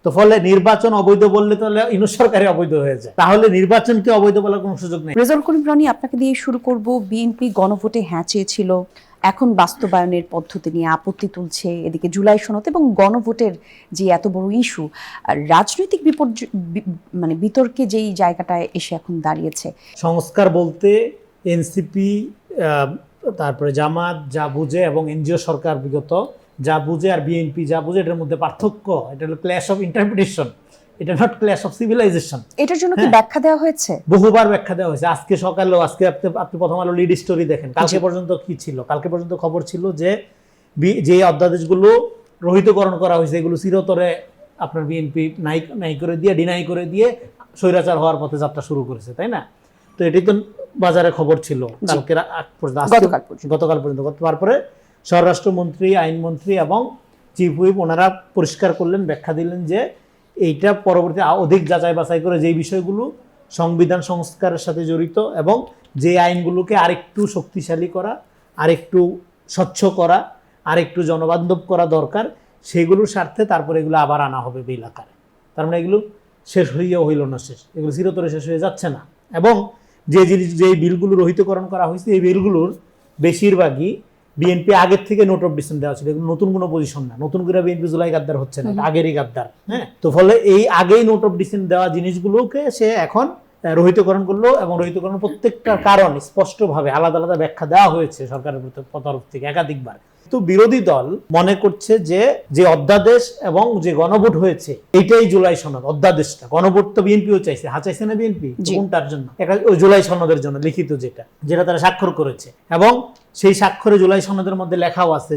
তো ফলে নির্বাচন অবৈধ বললে তাহলে ইউনূস সরকারই অবৈধ হয়ে যায়, তাহলে নির্বাচনকে অবৈধ বলার কোনো সুযোগ নেই। রেজাউল করিম রনি, আপনাকে দিয়ে শুরু করব। বিএনপি গণভোটে হ্যাঁ চেয়েছিল, এখন বাস্তবায়নের পদ্ধতি নিয়ে আপত্তি তুলছে। এদিকে জুলাই সনদ এবং গণভোটের যে এত বড় ইস্যু, রাজনৈতিক বিতর্কে যেই জায়গাটায় এসে এখন দাঁড়িয়েছে। সংস্কার বলতে এনসিপি, তারপরে জামাত যা বুঝে এবং এনজিও সরকার বিগত যা বুঝে আর বিএনপি যা বুঝে, এটার মধ্যে পার্থক্য। এটা হলো ক্ল্যাশ অফ ইন্টারপ্রিটেশন, এটা নট ক্ল্যাশ অফ সিভিলাইজেশন। এটার জন্য কি ব্যাখ্যা দেওয়া হয়েছে? বহুবার ব্যাখ্যা দেওয়া হয়েছে। আজকে সকালেও, আজকে আপনি প্রথম আলো লিড স্টোরি দেখেন, কালকে পর্যন্ত কি ছিল? কালকে পর্যন্ত খবর ছিল যে যে অধ্যাদেশগুলো রহিতকরণ করা হয়েছে এগুলো চিরতরে আপনার বিএনপি নাই করে দিয়ে, ডিনাই করে দিয়ে স্বৈরাচার হওয়ার পথে যাত্রা শুরু করেছে, তাই না? তো এটাই তো বাজারে খবর ছিল গতকাল পর্যন্ত। তারপরে স্বরাষ্ট্রমন্ত্রী, আইনমন্ত্রী এবং চিফ হুইপ ওনারা পরিষ্কার করলেন, ব্যাখ্যা দিলেন যে এইটা পরবর্তী অধিক যাচাই বাছাই করে যেই বিষয়গুলো সংবিধান সংস্কারের সাথে জড়িত এবং যে আইনগুলোকে আরেকটু শক্তিশালী করা, আরেকটু স্বচ্ছ করা, আরেকটু জনবান্ধব করা দরকার, সেগুলোর স্বার্থে তারপরে এগুলো আবার আনা হবে বিল আকারে। তার মানে এগুলো শেষ হইয়া হইল না, এগুলো চিরতরে শেষ হয়ে যাচ্ছে না। এবং যে বিলগুলো রহিতকরণ করা হয়েছে, এই বিলগুলোর বেশিরভাগই বিএনপি আগের থেকে নোট অফ ডিসেন্ট দেওয়া ছিল। এগুলো নতুন কোনো পজিশন না, নতুন করে বিএনপি জুলাই গাদ্দার হচ্ছে না, আগেরই গাদ্দার। হ্যাঁ, তো ফলে এই আগেই নোট অফ ডিসেন্ট দেওয়া জিনিসগুলোকে সে এখন রহিতকরণ করলো এবং রহিতকরণ প্রত্যেকটা কারণ স্পষ্টভাবে আলাদা আলাদা ব্যাখ্যা দেওয়া হয়েছে সরকারের তরফ থেকে একাধিকবার। তো বিরোধী দল মনে করছে যে অধ্যাদেশ এবং যে গণভোট হয়েছে এইটাই জুলাই সনদ। অধ্যাদেশটা, গণভোট তো বিএনপিও চাইছে, চাইছে না বিএনপি কোনটার জন্য? ওই জুলাই সনদের জন্য লিখিত, যেটা তারা স্বাক্ষর করেছে। এবং সেই স্বাক্ষরে জুলাই সনদের মধ্যে লেখাও আছে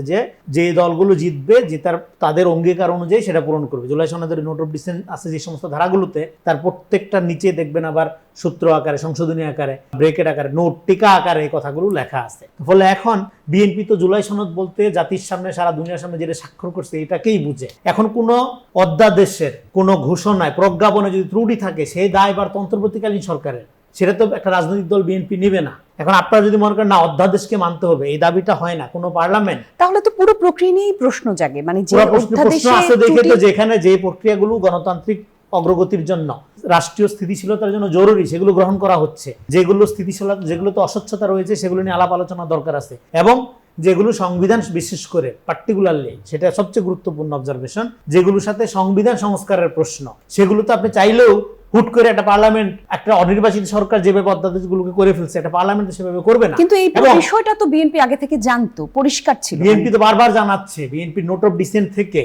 যে দলগুলো জিতবে, যে তাদের অঙ্গীকার অনুযায়ী সেটা পূরণ করবে। জুলাই সনদের নোট অফ ডিসেন্ট আছে যে সমস্ত ধারাগুলোতে, তার প্রত্যেকটা নিচে দেখবেন আবার সূত্র আকারে, সংশোধনী আকারে, ব্রেকেট আকারে, নোট টিকা আকারে এই কথাগুলো লেখা আছে। ফলে এখন বিএনপি তো জুলাই সনদ বলতে জাতির সামনে, সারা দুনিয়ার সামনে যেটা স্বাক্ষর করছে এটাকেই বুঝে। এখন কোনো অধ্যাদেশের কোনো ঘোষণায়, প্রজ্ঞাপনে যদি ত্রুটি থাকে, সেই দায়ভার তো অন্তর্বর্তীকালীন সরকারের, সেটা তো একটা রাজনৈতিক দল বিএনপি নেবে না। এখন আপনারা যদি মনে করেন না অধ্যাদেশকে মানতে হবে, এই দাবিটা হয় না কোনো পার্লামেন্ট, তাহলে তো পুরো প্রক্রিয়া নিয়েই প্রশ্ন জাগে। মানে যে প্রশ্ন আছে দেখে তো, যেখানে যে প্রক্রিয়াগুলো গণতান্ত্রিক অগ্রগতির জন্য, রাষ্ট্রীয় স্থিতিশীলতার জন্য জরুরি, সেগুলো গ্রহণ করা হচ্ছে। যেগুলো স্থিতিশীলতা, যেগুলো তো অস্বচ্ছতা রয়েছে, সেগুলো নিয়ে আলাপ আলোচনা দরকার আছে। এবং যেগুলো সংবিধান, বিশেষ করে পার্টিকুলারলি সেটা সবচেয়ে গুরুত্বপূর্ণ অবজারভেশন, যেগুলোর সাথে সংবিধান সংস্কারের প্রশ্ন, সেগুলো তো আপনি চাইলেও হুট করে একটা পার্লামেন্ট, একটা অনির্বাচিত সরকার যেভাবে অধ্যাদেশগুলোকে করে ফেলছে, একটা পার্লামেন্ট সেভাবে করবে না। কিন্তু এই বিষয়টা তো বিএনপি আগে থেকে জানতো, পরিষ্কার ছিল। বিএনপি তো বারবার জানাচ্ছে, বিএনপি নোট অফ ডিসেন্ট থেকে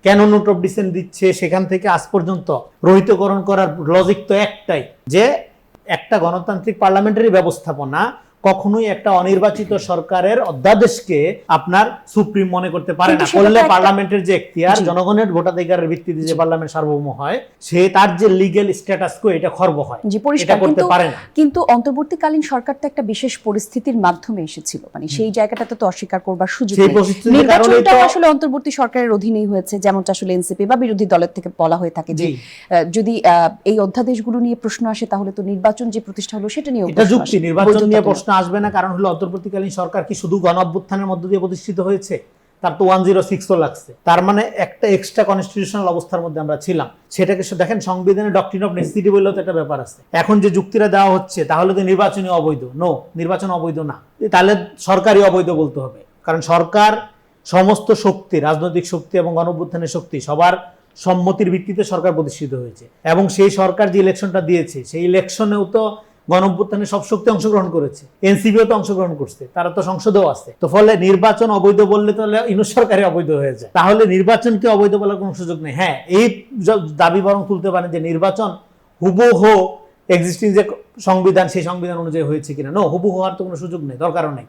কেন নোট অফ ডিসেন্ট দিচ্ছে, সেখান থেকে আজ পর্যন্ত রহিতকরণ করার লজিক তো একটাই, যে একটা গণতান্ত্রিক পার্লামেন্টারি ব্যবস্থাপনা কখনোই একটা অনির্বাচিত সরকারের অধ্যাদেশকে আপনার সুপ্রিম মনে করতে পারে না। করলে পার্লামেন্টের যে এখতিয়ার, জনগণের ভোটাধিকারের ভিত্তিতে যে পার্লামেন্ট সার্বভৌম হয়, সে তার যে লিগ্যাল স্ট্যাটাস কো এটা খর্ব হয়, এটা করতে পারে না। কিন্তু অন্তর্বর্তীকালীন সরকার তো একটা বিশেষ পরিস্থিতির মাধ্যমে এসেছিল, মানে সেই জায়গাটাতে তো অস্বীকার করবার সুযোগ নেই। নির্বাচনটা আসলে অন্তর্বর্তী সরকারের অধীনেই হয়েছে, যেমনটা আসলে এনসিপি বা বিরোধী দলের থেকে বলা হয়ে থাকে যে যদি এই অধ্যাদেশগুলো নিয়ে প্রশ্ন আসে, তাহলে তো নির্বাচন যে প্রতিষ্ঠা হলো সেটা নিয়ে এটা যুক্তি। নির্বাচন নিয়ে প্রশ্ন আসবে না, কারণ হলো অন্তর্বর্তীকালীন সরকার কি শুধু গণ অভ্যুত্থানের মধ্য দিয়ে প্রতিষ্ঠিত হয়েছে? তার তো 106ও লাগছে। তার মানে একটা এক্সট্রা কনস্টিটিউশনাল অবস্থার মধ্যে আমরা ছিলাম। সেটাকে দেখেন, সংবিধানের ডক্ট্রিন অফ নেসেসিটি বলেও তো একটা ব্যাপার আছে। এখন যে যুক্তিটা দেওয়া হচ্ছে, তাহলে তো নির্বাচনই অবৈধ। নো, নির্বাচন অবৈধ না, তাহলে সরকারই অবৈধ বলতে হবে। কারণ সরকার সমস্ত শক্তি, রাজনৈতিক শক্তি এবং গণ অভ্যুত্থানের শক্তি, সবার সম্মতির ভিত্তিতে সরকার প্রতিষ্ঠিত হয়েছে। এবং সেই সরকার যে ইলেকশনটা দিয়েছে, সেই ইলেকশনেও তো গণ অভ্যুত্থানে সব শক্তি অংশগ্রহণ করেছে, এনসিপিও তো অংশগ্রহণ করছে, তারা তো সংসদেও আছে। তো ফলে নির্বাচন অবৈধ বললে তাহলে ইউনূস সরকারই অবৈধ হয়ে যায়, তাহলে নির্বাচনকে অবৈধ বলার কোনো সুযোগ নেই। হ্যাঁ, এই দাবি বরং তুলতে পারেন যে নির্বাচন হুবহু এক্সিস্টিং যে সংবিধান, সেই সংবিধান অনুযায়ী হয়েছে কিনা। নো, হুবহু হওয়ার তো কোনো সুযোগ নেই, দরকারও নেই।